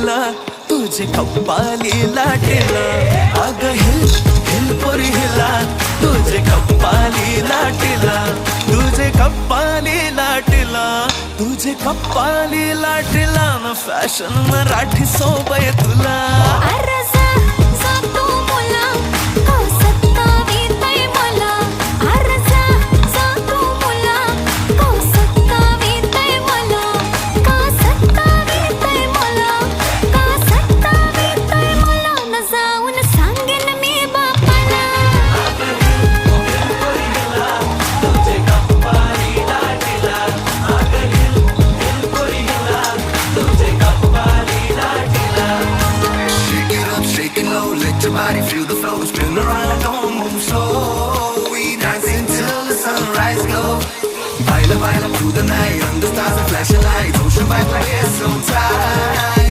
लाटेला तुझे कप्पाली लाटेला अग हिल हिल पोरी हिला तुझे कप्पाली लाटेला तुझे कप्पाली लाटेला तुझे कप्पाली लाटेला न फॅशन मराठी सोबय तुला Let your body feel the flow, spin around, don't move slow. We dancing till the sunrise glow. Baila, baila through the night, under stars and flashing lights. Ocean vibe like it's so tight.